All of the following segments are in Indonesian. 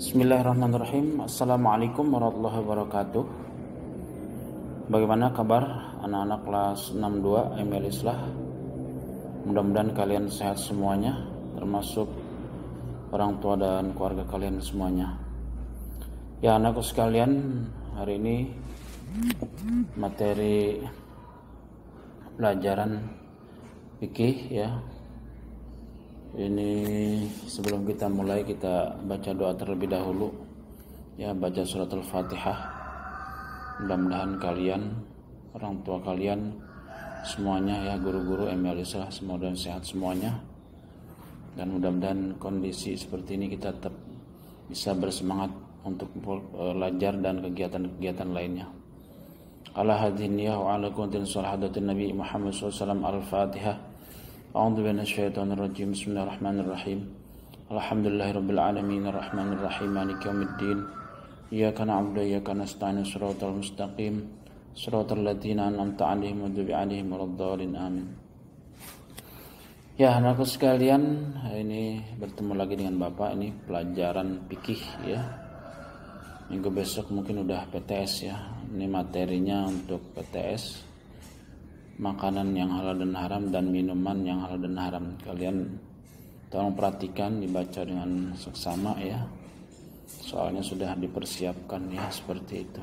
Bismillahirrahmanirrahim. Assalamualaikum warahmatullahi wabarakatuh. Bagaimana kabar anak-anak kelas 62 ML Islah? Mudah-mudahan kalian sehat semuanya, termasuk orang tua dan keluarga kalian semuanya. Ya anakku sekalian, hari ini materi pelajaran fikih ya. Ini sebelum kita mulai, kita baca doa terlebih dahulu ya, baca surat Al-Fatihah. Mudah-mudahan kalian, orang tua kalian semuanya ya, guru-guru ML Islah semoga sehat semuanya, dan mudah-mudahan kondisi seperti ini kita tetap bisa bersemangat untuk belajar dan kegiatan-kegiatan lainnya. Ala hadiniyah wa ala kuntin salahadatin Nabi Muhammad SAW. Al-Fatihah. A'udzu billahi minasyaitonir rajim. Bismillahirrahmanirrahim. Alhamdulillahirabbil alamin arrahmanir rahim maliki yaumiddin. Iyyaka na'budu wa iyyaka nasta'in shiratal mustaqim shiratal ladzina an'amta 'alaihim ghairil maghdubi 'alaihim waladdallin amin. Ya, anakku sekalian, ini bertemu lagi dengan Bapak. Ini pelajaran fikih ya. Minggu besok mungkin udah PTS ya. Ini materinya untuk PTS. Makanan yang halal dan haram dan minuman yang halal dan haram. Kalian tolong perhatikan, dibaca dengan seksama ya. Soalnya sudah dipersiapkan ya, seperti itu.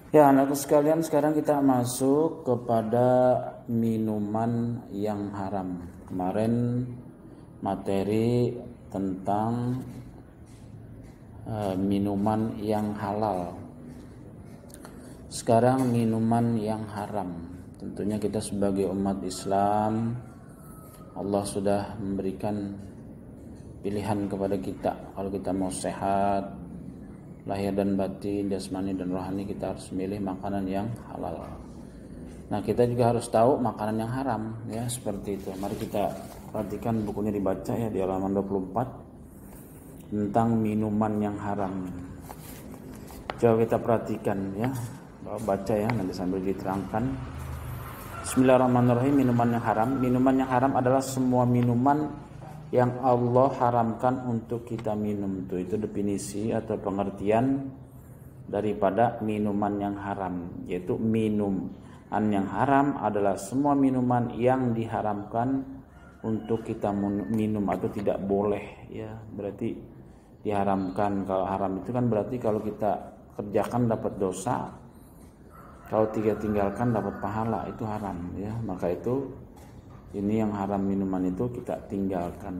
Ya anakku sekalian, sekarang kita masuk kepada minuman yang haram. Kemarin materi tentang minuman yang halal. Sekarang minuman yang haram. Tentunya kita sebagai umat Islam, Allah sudah memberikan pilihan kepada kita. Kalau kita mau sehat, lahir dan batin, jasmani dan rohani, kita harus memilih makanan yang halal. Nah, kita juga harus tahu makanan yang haram ya, seperti itu. Mari kita perhatikan bukunya, dibaca ya di halaman 24 tentang minuman yang haram. Coba kita perhatikan ya, baca ya, nanti sambil diterangkan. Bismillahirrahmanirrahim. Minuman yang haram. Minuman yang haram adalah semua minuman yang Allah haramkan untuk kita minum. Itu definisi atau pengertian daripada minuman yang haram, yaitu minuman yang haram adalah semua minuman yang diharamkan untuk kita minum atau tidak boleh ya. Berarti diharamkan. Kalau haram itu kan berarti kalau kita kerjakan dapat dosa, kalau tinggalkan dapat pahala, itu haram ya. Maka itu ini yang haram, minuman itu kita tinggalkan.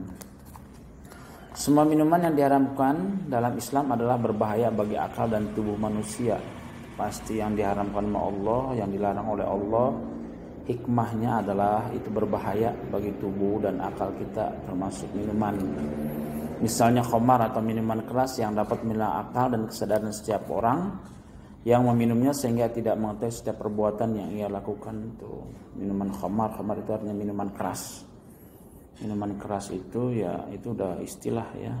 Semua minuman yang diharamkan dalam Islam adalah berbahaya bagi akal dan tubuh manusia. Pasti yang diharamkan oleh Allah, yang dilarang oleh Allah, hikmahnya adalah itu berbahaya bagi tubuh dan akal kita, termasuk minuman. Misalnya khamar atau minuman keras yang dapat menyela akal dan kesadaran setiap orang yang meminumnya sehingga tidak mengetahui setiap perbuatan yang ia lakukan. Itu minuman khamar. Khamar itu artinya minuman keras. Minuman keras itu ya, itu udah istilah ya,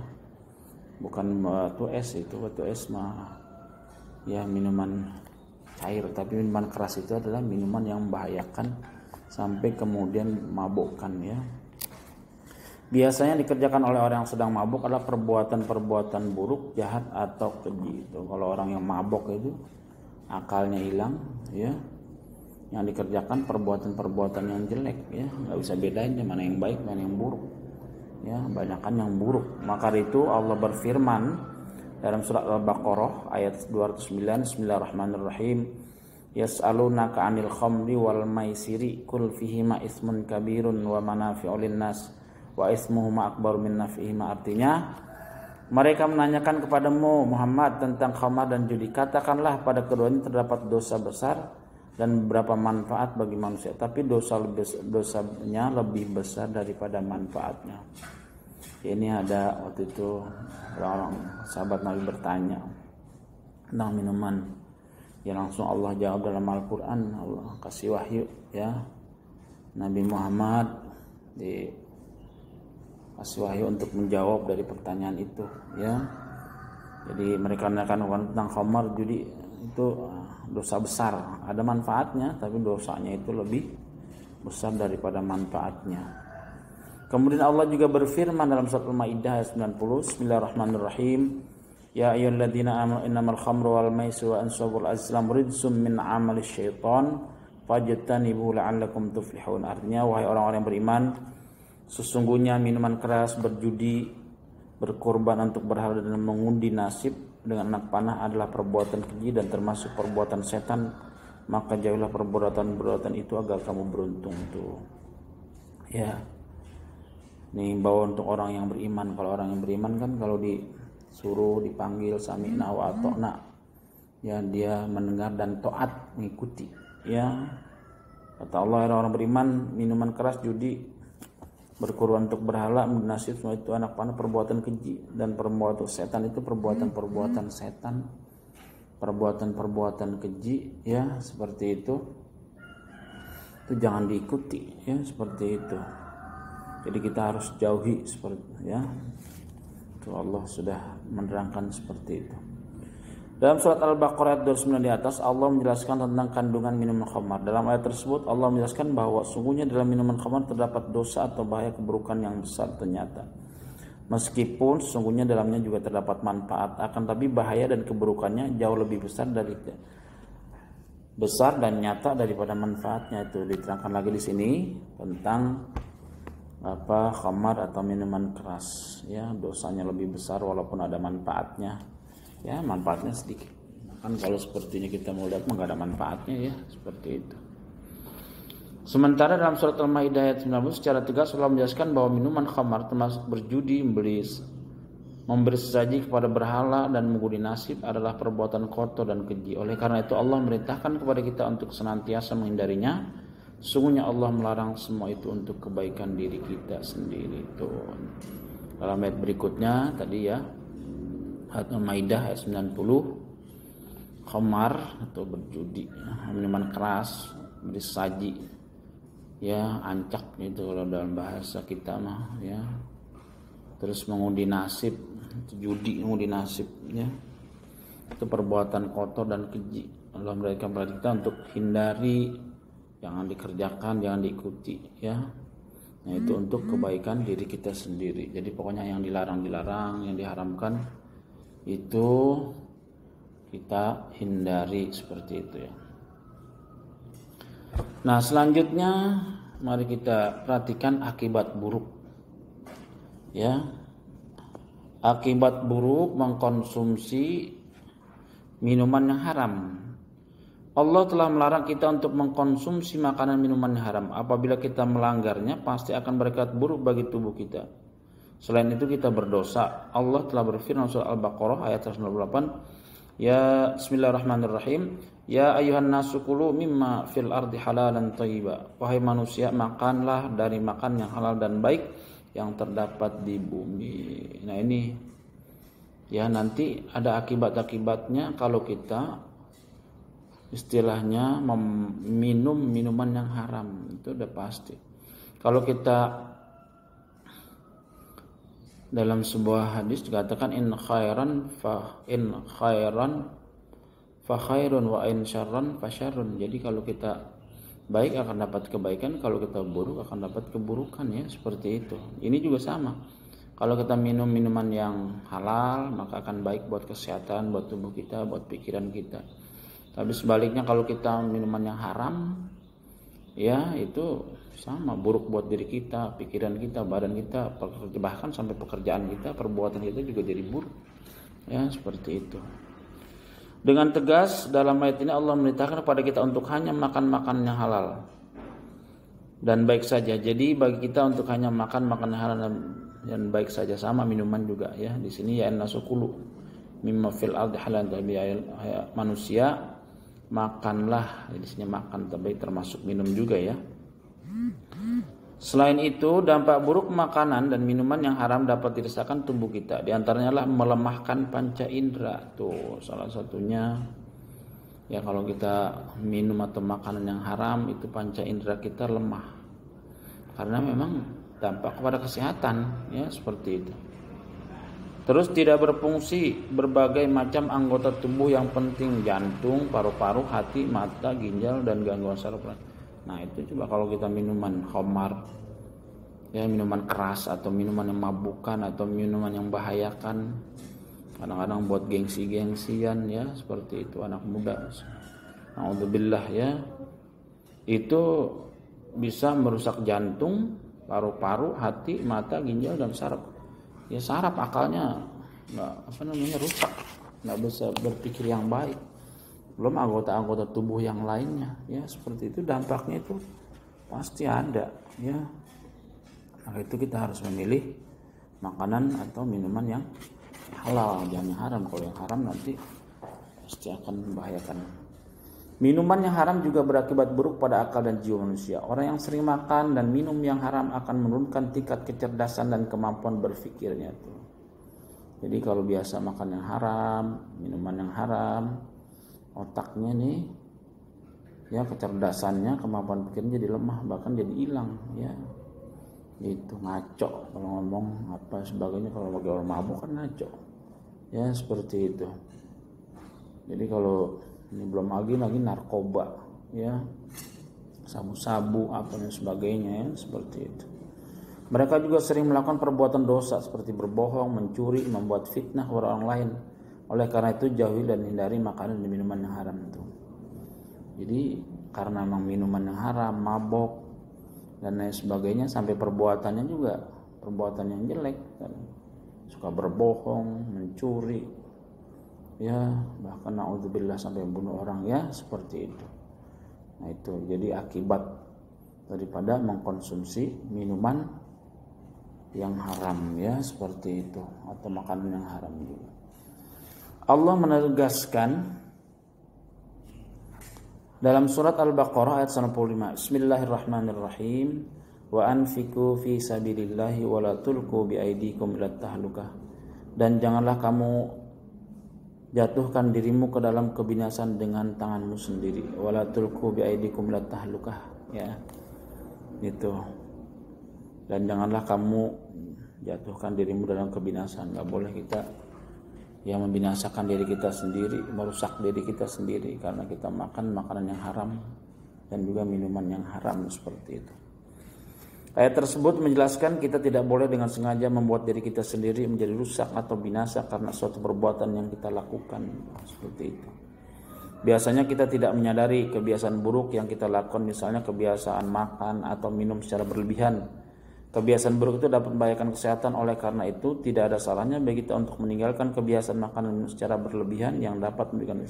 bukan batu es. Itu batu es mah ya minuman cair, tapi minuman keras itu adalah minuman yang membahayakan sampai kemudian mabukkan ya. Biasanya dikerjakan oleh orang yang sedang mabuk adalah perbuatan-perbuatan buruk, jahat atau keji. Itu kalau orang yang mabuk itu akalnya hilang ya, yang dikerjakan perbuatan-perbuatan yang jelek ya, nggak bisa bedain mana yang baik mana yang buruk ya, banyakkan yang buruk. Maka itu Allah berfirman dalam surat Al-Baqarah ayat 209, Bismillahirrahmanirrahim. Yas'alunaka 'anil khamri wal maisiri qul fihima ismun kabirun wa manafi'u lin-nas wa ismuhuma akbar min naf'ihima. Artinya, mereka menanyakan kepadamu Muhammad tentang khamar dan judi. Katakanlah pada keduanya terdapat dosa besar dan beberapa manfaat bagi manusia, tapi dosanya lebih besar daripada manfaatnya. Ini ada waktu itu orang sahabat Nabi bertanya tentang minuman, ya langsung Allah jawab dalam Al-Quran. Allah kasih wahyu ya, Nabi Muhammad kasih wahyu untuk menjawab dari pertanyaan itu ya. Jadi mereka menanyakan tentang khamar, judi, itu dosa besar. Ada manfaatnya tapi dosanya itu lebih besar daripada manfaatnya. Kemudian Allah juga berfirman dalam surat Al-Maidah ayat 90, Bismillahirrahmanirrahim. Ya ayyuhalladzina amanu innamal khamru wal maisiru wal ansabul azlam rijsum min amali syaitan fajtanibuhu la'allakum tuflihun. Artinya, wahai orang-orang yang beriman, sesungguhnya minuman keras, berjudi, berkorban untuk berhala dan mengundi nasib dengan anak panah adalah perbuatan keji dan termasuk perbuatan setan, maka jauhilah perbuatan itu agar kamu beruntung. Tuh ya, ini bawa untuk orang yang beriman. Kalau orang yang beriman kan kalau disuruh, dipanggil sami'na wa ata'na, ya dia mendengar dan taat, mengikuti. Ya, kata Allah, orang beriman, minuman keras, judi, berkorban untuk berhala, nasib, semua itu anak panah, perbuatan keji dan perbuatan setan. Itu perbuatan setan, perbuatan keji, ya seperti itu jangan diikuti, ya seperti itu. Jadi kita harus jauhi, seperti ya. Itu Allah sudah menerangkan seperti itu. Dalam surat Al-Baqarah ayat 29 di atas, Allah menjelaskan tentang kandungan minuman khamar. Dalam ayat tersebut Allah menjelaskan bahwa sungguhnya dalam minuman khamar terdapat dosa atau bahaya keburukan yang besar ternyata. Meskipun sesungguhnya dalamnya juga terdapat manfaat, akan tapi bahaya dan keburukannya jauh lebih besar dan nyata daripada manfaatnya. Itu diterangkan lagi di sini tentang khamar atau minuman keras, ya dosanya lebih besar walaupun ada manfaatnya, ya manfaatnya sedikit. Kan kalau sepertinya kita mau lihat nggak ada manfaatnya, ya seperti itu. Sementara dalam surat Al-Maidah ayat 19 secara tegas Allah menjelaskan bahwa minuman khamar termasuk berjudi, memberi sesaji kepada berhala dan mengundi nasib adalah perbuatan kotor dan keji. Oleh karena itu Allah merintahkan kepada kita untuk senantiasa menghindarinya. Sungguhnya Allah melarang semua itu untuk kebaikan diri kita sendiri. Itu dalam ayat berikutnya tadi, ya, ayat Al-Maidah ayat 90, khamar atau berjudi, minuman keras, bersaji, ya ancak itu kalau dalam bahasa kita mah, ya. Terus mengundi nasib, judi, mengundi nasib, ya itu perbuatan kotor dan keji. Allah memberikan kepada kita untuk hindari, jangan dikerjakan, jangan diikuti, ya. Nah itu untuk kebaikan diri kita sendiri. Jadi pokoknya yang dilarang, yang diharamkan itu kita hindari, seperti itu, ya. Nah selanjutnya mari kita perhatikan akibat buruk, ya. Akibat buruk mengkonsumsi minuman yang haram. Allah telah melarang kita untuk mengkonsumsi makanan minuman yang haram. Apabila kita melanggarnya pasti akan berkat buruk bagi tubuh kita. Selain itu kita berdosa. Allah telah berfirman surah Al-Baqarah ayat 198, ya Bismillahirrahmanirrahim, ya ayuhan nasu kulu mimma fil ardi halalan thayyiba. Wahai manusia, makanlah dari makan yang halal dan baik yang terdapat di bumi. Nah ini, ya nanti ada akibat-akibatnya kalau kita istilahnya minum minuman yang haram, itu udah pasti. Kalau kita dalam sebuah hadis dikatakan in khairan fa khairun wa in syarran fa syarrun. Jadi kalau kita baik akan dapat kebaikan, kalau kita buruk akan dapat keburukan, ya seperti itu. Ini juga sama. Kalau kita minum minuman yang halal maka akan baik buat kesehatan, buat tubuh kita, buat pikiran kita. Tapi sebaliknya kalau kita minuman yang haram, ya itu sama, buruk buat diri kita, pikiran kita, badan kita, bahkan sampai pekerjaan kita, perbuatan kita juga jadi buruk, ya seperti itu. Dengan tegas dalam ayat ini Allah memerintahkan kepada kita untuk hanya makan makanan yang halal dan baik saja. Jadi bagi kita untuk hanya makan makanan halal dan baik saja, sama minuman juga, ya. Di sini ya nasukulu mimma fil ardi halalan thayyiba, manusia makanlah, di sini makan tapi termasuk minum juga, ya. Selain itu, dampak buruk makanan dan minuman yang haram dapat dirasakan tubuh kita. Di antaranya adalah melemahkan panca indera. Tuh, salah satunya, ya kalau kita minum atau makanan yang haram itu panca indera kita lemah. Karena memang dampak kepada kesehatan, ya seperti itu. Terus tidak berfungsi berbagai macam anggota tubuh yang penting, jantung, paru-paru, hati, mata, ginjal, dan gangguan saraf. Nah itu coba kalau kita minuman khamar, ya, minuman keras atau minuman yang mabukkan atau minuman yang bahayakan, kadang-kadang buat gengsi-gengsian ya, seperti itu anak muda. Alhamdulillah ya, itu bisa merusak jantung, paru-paru, hati, mata, ginjal dan saraf. Ya saraf akalnya rusak, nggak bisa berpikir yang baik. Belum anggota-anggota tubuh yang lainnya ya, seperti itu dampaknya itu pasti ada ya. Maka itu kita harus memilih makanan atau minuman yang halal, jangan yang haram. Kalau yang haram nanti pasti akan membahayakan. Minuman yang haram juga berakibat buruk pada akal dan jiwa manusia. Orang yang sering makan dan minum yang haram akan menurunkan tingkat kecerdasan dan kemampuan berpikirnya tuh. Jadi kalau biasa makan yang haram, minuman yang haram, otaknya nih ya, kecerdasannya, kemampuan pikirnya jadi lemah, bahkan jadi hilang ya. Itu ngaco kalau ngomong apa sebagainya. Kalau bagi orang mabuk kan ngaco ya, seperti itu. Jadi kalau ini belum lagi narkoba ya, sabu-sabu apa dan sebagainya ya, seperti itu. Mereka juga sering melakukan perbuatan dosa seperti berbohong, mencuri, membuat fitnah orang lain. Oleh karena itu jauhi dan hindari makanan dan minuman yang haram itu. Jadi karena memang minuman yang haram, mabok dan lain sebagainya, sampai perbuatannya juga perbuatan yang jelek kan. Suka berbohong, mencuri ya, bahkan naudzubillah sampai membunuh orang ya, seperti itu. Nah itu jadi akibat daripada mengkonsumsi minuman yang haram ya, seperti itu, atau makanan yang haram juga. Allah menegaskan dalam surat Al-Baqarah ayat 95, Bismillahirrahmanirrahim, wa anfiqu fi sabilillahi wa la tulqu bi aydikum ilat tahlukah. Dan janganlah kamu jatuhkan dirimu ke dalam kebinasan dengan tanganmu sendiri, wa la tulqu bi aydikum ilat tahlukah ya. Itu. Dan janganlah kamu jatuhkan dirimu dalam kebinasan. Enggak boleh kita yang membinasakan diri kita sendiri, merusak diri kita sendiri karena kita makan makanan yang haram dan juga minuman yang haram, seperti itu. Ayat tersebut menjelaskan kita tidak boleh dengan sengaja membuat diri kita sendiri menjadi rusak atau binasa karena suatu perbuatan yang kita lakukan, seperti itu. Biasanya kita tidak menyadari kebiasaan buruk yang kita lakukan, misalnya kebiasaan makan atau minum secara berlebihan. Kebiasaan buruk itu dapat membahayakan kesehatan, oleh karena itu tidak ada salahnya bagi kita untuk meninggalkan kebiasaan makan secara berlebihan yang dapat memberikan.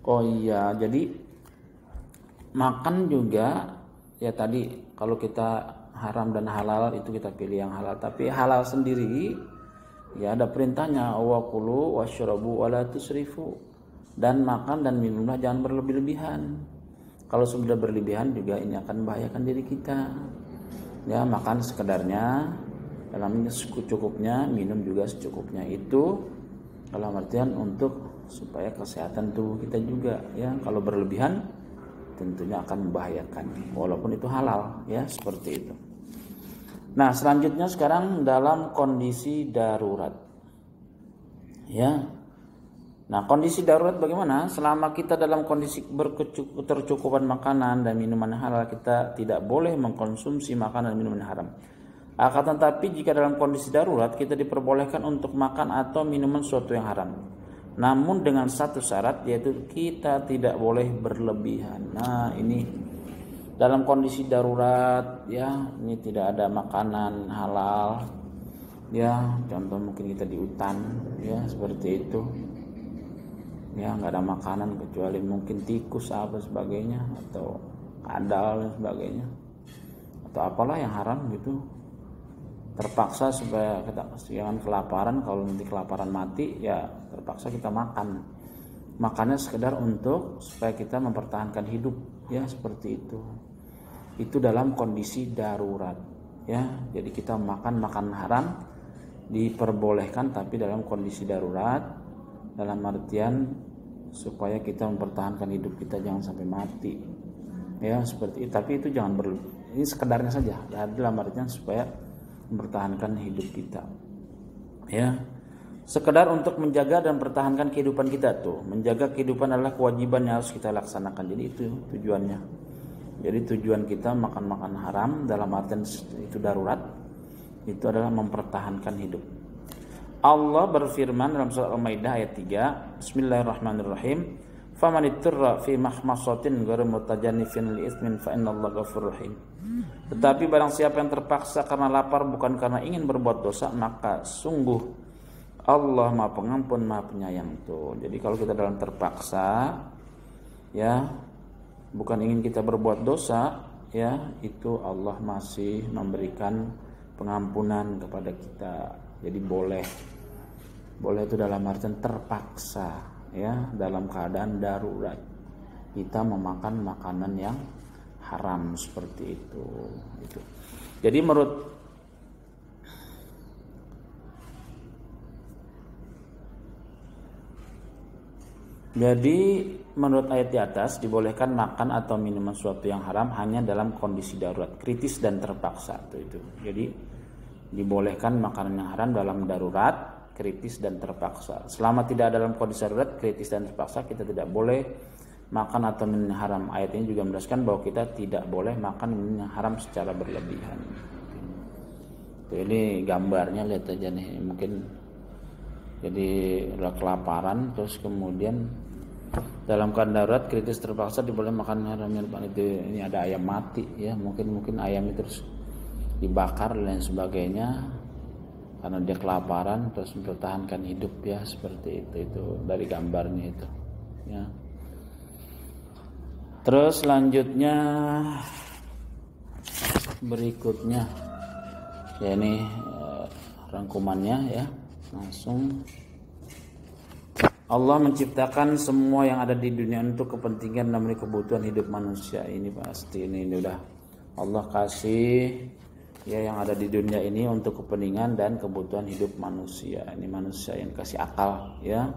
Oh iya, jadi makan juga ya tadi, kalau kita haram dan halal itu kita pilih yang halal, tapi halal sendiri ya ada perintahnya, wa kulu wasyrabu wala tusrifu, dan makan dan minumlah jangan berlebih-lebihan. Kalau sudah berlebihan juga ini akan membahayakan diri kita. Ya, makan sekedarnya, dalamnya secukupnya, minum juga secukupnya. Itu dalam artian untuk supaya kesehatan tubuh kita juga ya. Kalau berlebihan tentunya akan membahayakan walaupun itu halal ya, seperti itu. Nah, selanjutnya sekarang dalam kondisi darurat ya. Nah, kondisi darurat bagaimana? Selama kita dalam kondisi ketercukupan makanan dan minuman yang halal, kita tidak boleh mengkonsumsi makanan dan minuman yang haram. Akan tetapi jika dalam kondisi darurat, kita diperbolehkan untuk makan atau minuman sesuatu yang haram. Namun dengan satu syarat, yaitu kita tidak boleh berlebihan. Nah, ini dalam kondisi darurat ya, ini tidak ada makanan halal ya. Contoh mungkin kita di hutan ya, seperti itu. Ya, nggak ada makanan kecuali mungkin tikus apa sebagainya, atau kadal dan sebagainya, atau apalah yang haram gitu. Terpaksa supaya kita jangan kelaparan, kalau nanti kelaparan mati ya terpaksa kita makan. Makannya sekedar untuk supaya kita mempertahankan hidup ya, seperti itu. Itu dalam kondisi darurat ya. Jadi kita makan makanan haram diperbolehkan, tapi dalam kondisi darurat, dalam artian supaya kita mempertahankan hidup kita, jangan sampai mati ya, seperti itu. Tapi itu jangan ini sekedarnya saja ya, dalam artian supaya mempertahankan hidup kita ya, sekedar untuk menjaga dan mempertahankan kehidupan kita tuh. Menjaga kehidupan adalah kewajiban yang harus kita laksanakan, jadi itu tujuannya Jadi tujuan kita makan haram dalam artian itu darurat, itu adalah mempertahankan hidup. Allah berfirman dalam surat Al-Maidah ayat 3, Bismillahirrahmanirrahim, "Faman ittarra fi mahmasatin ghairu mutajannifin li itsmin fa innallaha ghafurur rahim." Tetapi barang siapa yang terpaksa karena lapar bukan karena ingin berbuat dosa, maka sungguh Allah Maha Pengampun, Maha Penyayang tuh. Jadi kalau kita dalam terpaksa, ya, bukan ingin kita berbuat dosa, ya, itu Allah masih memberikan pengampunan kepada kita. Jadi boleh itu dalam artian terpaksa, ya, dalam keadaan darurat kita memakan makanan yang haram seperti itu. Jadi menurut ayat di atas dibolehkan makan atau minuman sesuatu yang haram hanya dalam kondisi darurat, kritis dan terpaksa itu. Jadi dibolehkan makanan yang haram dalam darurat, kritis dan terpaksa. Selama tidak ada dalam kondisi darurat, kritis dan terpaksa, kita tidak boleh makan atau minum yang haram. Ayat ini juga menjelaskan bahwa kita tidak boleh makan minum yang haram secara berlebihan. Ini gambarnya, lihat aja nih, mungkin jadi kelaparan, terus kemudian dalam keadaan darurat, kritis, terpaksa diboleh makan haram. Itu ini ada ayam mati, ya, mungkin ayam itu terus dibakar dan lain sebagainya karena dia kelaparan, terus mempertahankan hidup, ya, seperti itu dari gambarnya itu, ya. Terus selanjutnya berikutnya, ya, ini rangkumannya, ya, langsung. Allah menciptakan semua yang ada di dunia untuk kepentingan dan kebutuhan hidup manusia. Ini pasti ini udah Allah kasih, ya, yang ada di dunia ini untuk kepentingan dan kebutuhan hidup manusia. Ini manusia yang kasih akal, ya.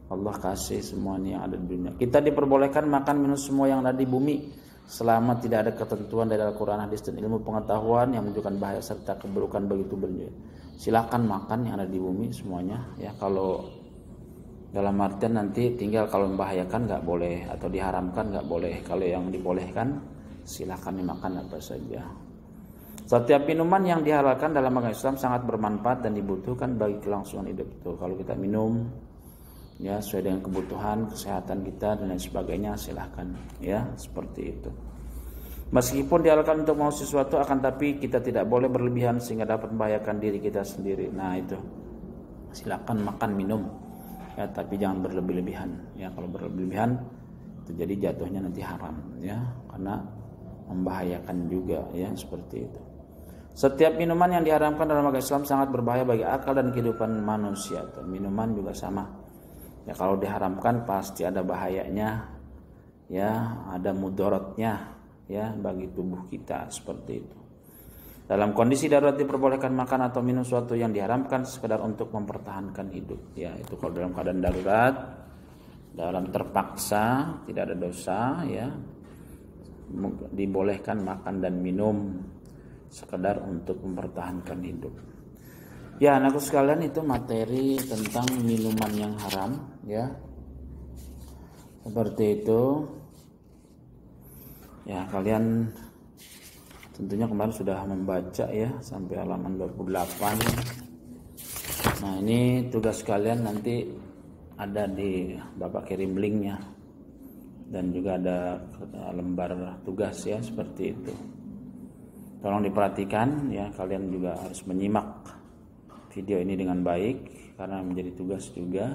Allah kasih semua ini yang ada di dunia. Kita diperbolehkan makan minum semua yang ada di bumi selama tidak ada ketentuan dari Al-Quran, hadis dan ilmu pengetahuan yang menunjukkan bahaya serta keburukan begitu banyak. Silakan makan yang ada di bumi semuanya, ya. Kalau dalam artian nanti tinggal kalau membahayakan nggak boleh atau diharamkan nggak boleh. Kalau yang dibolehkan silakan dimakan apa saja. Setiap minuman yang dihalalkan dalam agama Islam sangat bermanfaat dan dibutuhkan bagi kelangsungan hidup. Tuh, kalau kita minum, ya, sesuai dengan kebutuhan kesehatan kita dan lain sebagainya, silahkan, ya, seperti itu. Meskipun dihalalkan untuk mau sesuatu, akan tapi kita tidak boleh berlebihan sehingga dapat membahayakan diri kita sendiri. Nah, itu silahkan makan minum, ya, tapi jangan berlebih-lebihan, ya. Kalau berlebihan itu jadi jatuhnya nanti haram, ya, karena membahayakan juga, ya, seperti itu. Setiap minuman yang diharamkan dalam agama Islam sangat berbahaya bagi akal dan kehidupan manusia. Minuman juga sama, ya, kalau diharamkan pasti ada bahayanya, ya, ada mudaratnya, ya, bagi tubuh kita, seperti itu. Dalam kondisi darurat diperbolehkan makan atau minum sesuatu yang diharamkan sekedar untuk mempertahankan hidup, ya. Itu kalau dalam keadaan darurat, dalam terpaksa, tidak ada dosa, ya, dibolehkan makan dan minum sekedar untuk mempertahankan hidup. Ya, anakku sekalian, itu materi tentang minuman yang haram, ya. Seperti itu. Ya, kalian tentunya kemarin sudah membaca, ya, sampai halaman 28. Nah, ini tugas kalian nanti ada di Bapak kirim linknya. Dan juga ada lembar tugas, ya, seperti itu. Tolong diperhatikan, ya, kalian juga harus menyimak video ini dengan baik karena menjadi tugas juga.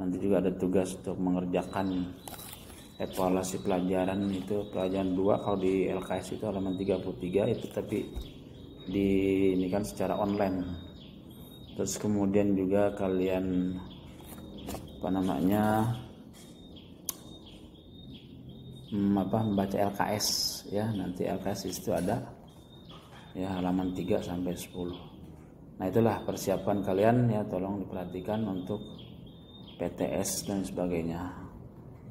Nanti juga ada tugas untuk mengerjakan evaluasi pelajaran, itu pelajaran 2 kalau di LKS itu halaman 33 itu, tapi ini kan secara online. Terus kemudian juga kalian membaca LKS, ya, nanti LKS itu ada, ya, halaman 3 sampai 10. Nah, itulah persiapan kalian, ya, tolong diperhatikan untuk PTS dan sebagainya.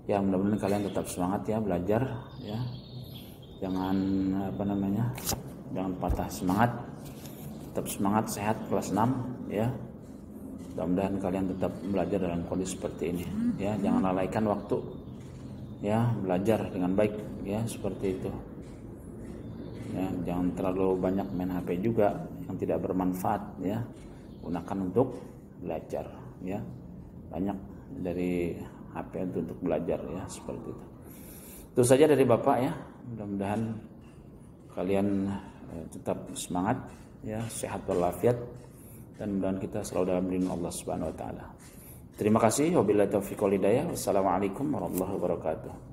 Ya, mudah-mudahan kalian tetap semangat, ya, belajar, ya. Jangan jangan patah semangat. Tetap semangat, sehat kelas 6, ya. Mudah-mudahan kalian tetap belajar dalam kondisi seperti ini, ya. Jangan lalaikan waktu, ya, belajar dengan baik. ya, seperti itu. Ya, jangan terlalu banyak main HP juga yang tidak bermanfaat ya. Gunakan untuk belajar ya. Banyak dari HP untuk belajar ya, seperti itu. Itu saja dari Bapak ya. Mudah-mudahan kalian tetap semangat ya, sehat walafiat, dan mudah-mudahan kita selalu dalam lindungan Allah Subhanahu wa taala. Terima kasih. Wabillahi taufiq wal hidayah. Wassalamualaikum warahmatullahi wabarakatuh.